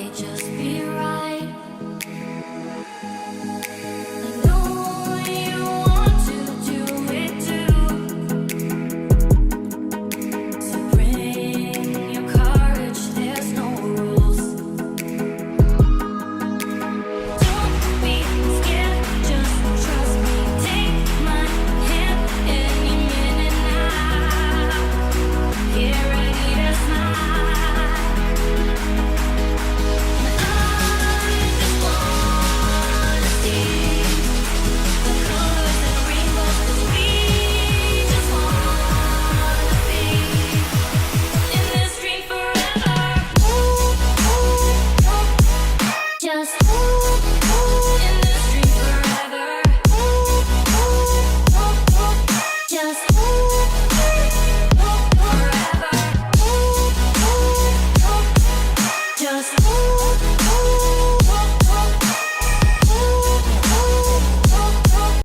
might just be right. I know you want to do it too. So bring your courage, there's no rules. Don't be scared, just trust me. Take my hand any minute now. Get ready to smile. Just